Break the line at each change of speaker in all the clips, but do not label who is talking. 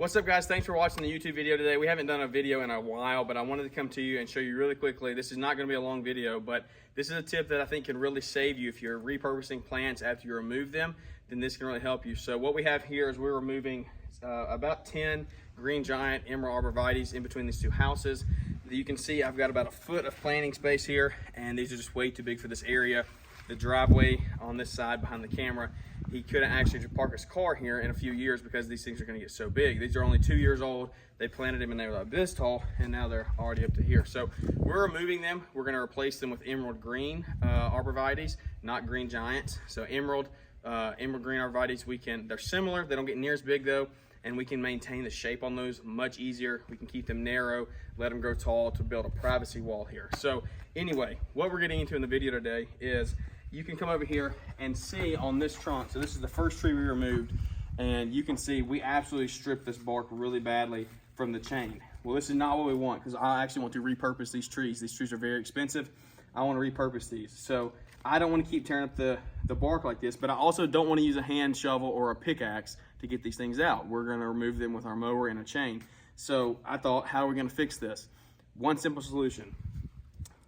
What's up, guys? Thanks for watching the YouTube video today. We haven't done a video in a while, but I wanted to come to you and show you really quickly. This is not going to be a long video, but this is a tip that I think can really save you if you're repurposing plants after you remove them. Then this can really help you. So what we have here is we're removing about 10 green giant emerald arborvitaes in between these two houses. You can see I've got about a foot of planting space here, and these are just way too big for this area. The driveway on this side behind the camera, he couldn't actually park his car here in a few years because these things are going to get so big. These are only 2 years old. They planted them and they were like this tall, and now they're already up to here. So we're removing them. We're going to replace them with emerald green arborvitaes, not green giants. So emerald green arborvitaes, they're similar. They don't get near as big though, and we can maintain the shape on those much easier. We can keep them narrow, let them grow tall to build a privacy wall here. So anyway, what we're getting into in the video today is you can come over here and see on this trunk. So this is the first tree we removed, and you can see we absolutely stripped this bark really badly from the chain. Well, this is not what we want, because I actually want to repurpose these trees. These trees are very expensive. I want to repurpose these. So I don't want to keep tearing up the bark like this, but I also don't want to use a hand shovel or a pickaxe to get these things out. We're going to remove them with our mower and a chain. So I thought, how are we going to fix this? One simple solution.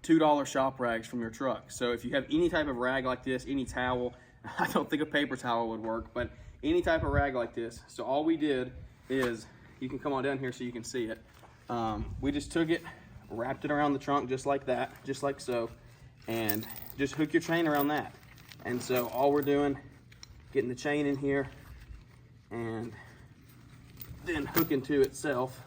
$2 shop rags from your truck. So if you have any type of rag like this, any towel, I don't think a paper towel would work, but any type of rag like this. So all we did is, you can come on down here so you can see it. We just took it, wrapped it around the trunk just like that, just like so, and just hook your chain around that. And so all we're doing, getting the chain in here and then hooking to itself.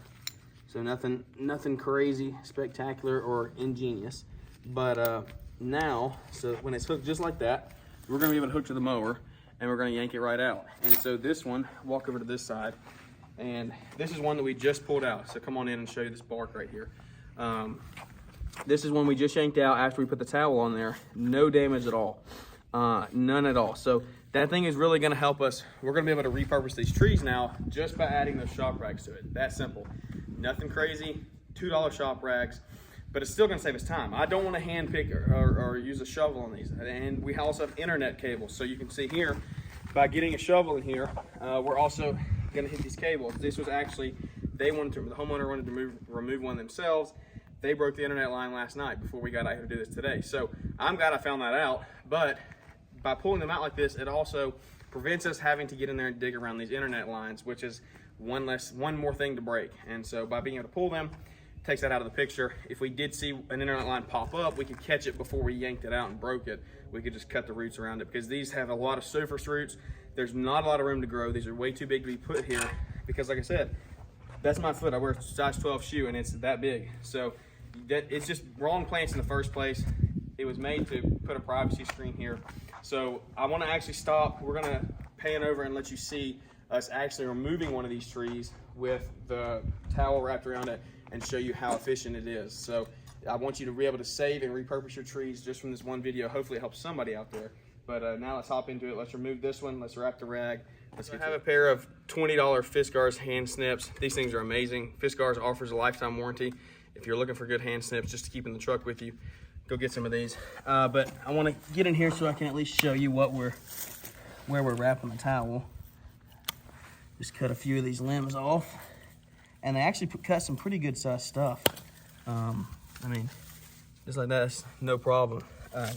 So nothing crazy, spectacular, or ingenious. But now, so when it's hooked just like that, we're gonna be able to hook to the mower, and we're gonna yank it right out. And so this one, walk over to this side, and this is one that we just pulled out. So come on in and show you this bark right here. This is one we just yanked out after we put the towel on there. No damage at all, none at all. So that thing is really gonna help us. We're gonna be able to repurpose these trees now just by adding those shop rags to it. That simple. Nothing crazy, $2 shop rags, but it's still gonna save us time. I don't wanna hand pick or use a shovel on these. And we also have internet cables. So you can see here, by getting a shovel in here, we're also gonna hit these cables. This was actually, the homeowner wanted to remove one themselves. They broke the internet line last night before we got out here to do this today. So I'm glad I found that out, but by pulling them out like this, it also prevents us having to get in there and dig around these internet lines, which is one more thing to break. And so by being able to pull them, takes that out of the picture. If we did see an internet line pop up, we could catch it before we yanked it out and broke it. We could just cut the roots around it, because these have a lot of surface roots. There's not a lot of room to grow. These are way too big to be put here, because like I said, that's my foot. I wear a size 12 shoe and it's that big. So it's just wrong plants in the first place. It was made to put a privacy screen here. So I want to actually stop. We're going to pan over and let you see us actually removing one of these trees with the towel wrapped around it and show you how efficient it is. So I want you to be able to save and repurpose your trees just from this one video. Hopefully it helps somebody out there. But now let's hop into it. Let's remove this one. Let's wrap the rag. Let's have a pair of $20 Fiskars hand snips. These things are amazing. Fiskars offers a lifetime warranty. If you're looking for good hand snips just to keep in the truck with you, go get some of these. But I want to get in here so I can at least show you where we're wrapping the towel. Just cut a few of these limbs off, and they actually cut some pretty good sized stuff. I mean, just like that, it's no problem.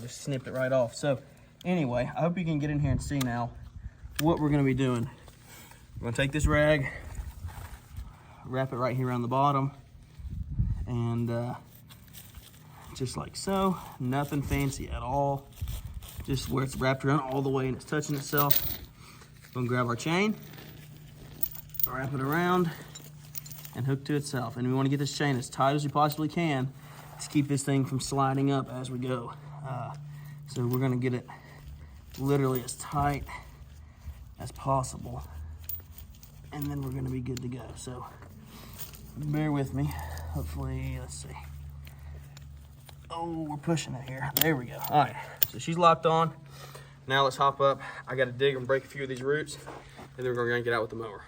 Just snipped it right off. So anyway, I hope you can get in here and see now what we're gonna be doing. We're gonna take this rag, wrap it right here around the bottom, and just like so, nothing fancy at all. Just where it's wrapped around all the way and it's touching itself. We're gonna grab our chain, wrap it around, and hook to itself. And we want to get this chain as tight as we possibly can to keep this thing from sliding up as we go. So we're going to get it literally as tight as possible, and then we're going to be good to go. So bear with me. Hopefully, let's see. Oh, we're pushing it here. There we go. All right, so she's locked on. Now let's hop up. I got to dig and break a few of these roots, and then we're going to yank it out with the mower.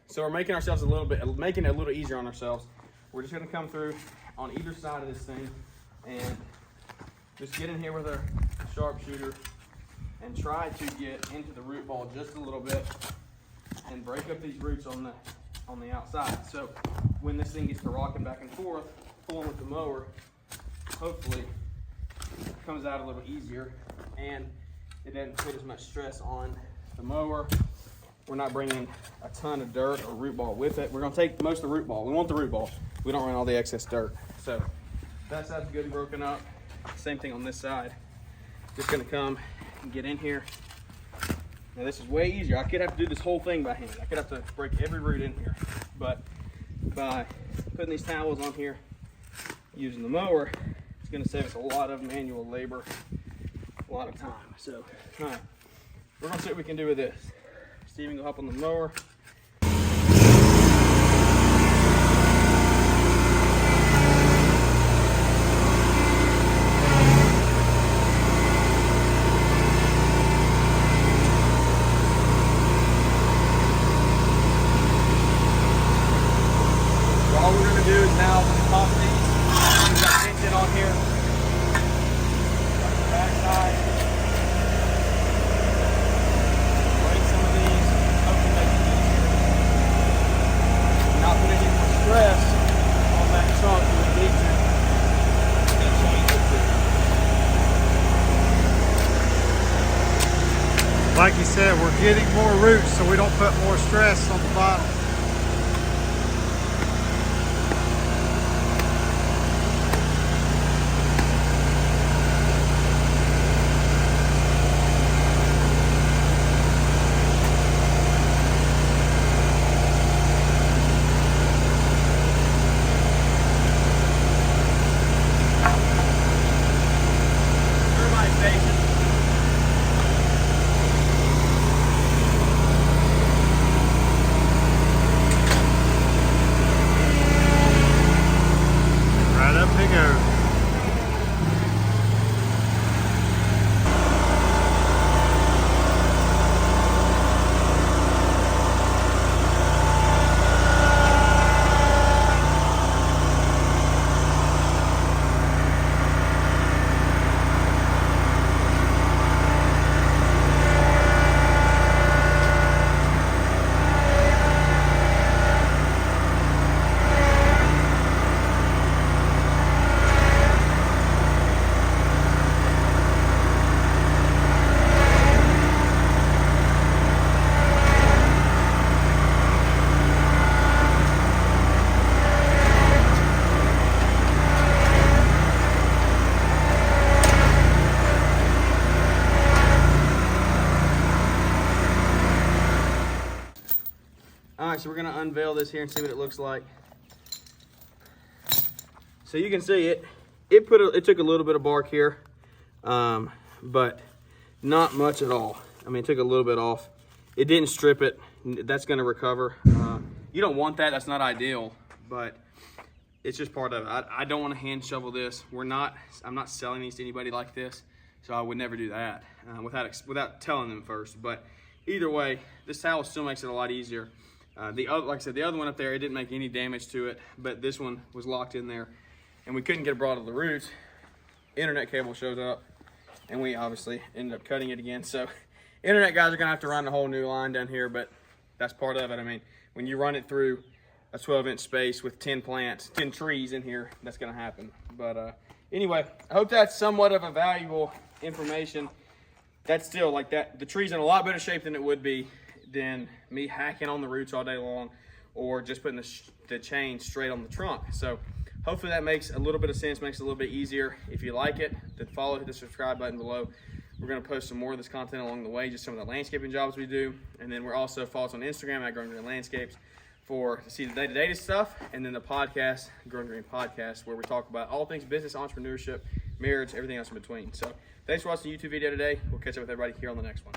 So we're making it a little easier on ourselves. We're just gonna come through on either side of this thing and just get in here with a sharpshooter and try to get into the root ball just a little bit and break up these roots on on the outside. So when this thing gets to rocking back and forth, pulling with the mower, hopefully it comes out a little easier and it doesn't put as much stress on the mower. We're not bringing a ton of dirt or root ball with it. We're gonna take most of the root ball. We want the root ball. We don't run all the excess dirt. So that side's good and broken up. Same thing on this side. Just gonna come and get in here. Now this is way easier. I could have to do this whole thing by hand. I could have to break every root in here. But by putting these towels on here, using the mower, it's gonna save us a lot of manual labor, a lot of time. So, all right, we're gonna see what we can do with this. Steven will hop on the mower. All we're gonna do is now pop these. We've got tension on here. Back side. Break some of these. Hopefully make it easier. Not put any more stress on that trunk when we need to. And change it.
Like you said, we're getting more roots so we don't put more stress on the bottom.
All right, so we're gonna unveil this here and see what it looks like. So you can see it took a little bit of bark here, but not much at all. I mean, it took a little bit off. It didn't strip it. That's gonna recover. You don't want that, that's not ideal, but it's just part of it. I don't wanna hand shovel this. I'm not selling these to anybody like this, so I would never do that without telling them first. But either way, this towel still makes it a lot easier. Like I said, the other one up there, it didn't make any damage to it, but this one was locked in there and we couldn't get it brought to the roots. Internet cable shows up and we obviously ended up cutting it again. So internet guys are gonna have to run a whole new line down here, but that's part of it. I mean, when you run it through a 12-inch space with 10 trees in here, that's gonna happen. But anyway, I hope that's somewhat of a valuable information. That's still like that. The tree's in a lot better shape than it would be than me hacking on the roots all day long or just putting the chain straight on the trunk. So hopefully that makes a little bit of sense, makes it a little bit easier. If you like it, then follow, hit the subscribe button below. We're gonna post some more of this content along the way, just some of the landscaping jobs we do. And then we're also follow us on Instagram at Growing Green Landscapes to see the day-to-day stuff. And then the podcast, Growing Green Podcast, where we talk about all things business, entrepreneurship, marriage, everything else in between. So thanks for watching the YouTube video today. We'll catch up with everybody here on the next one.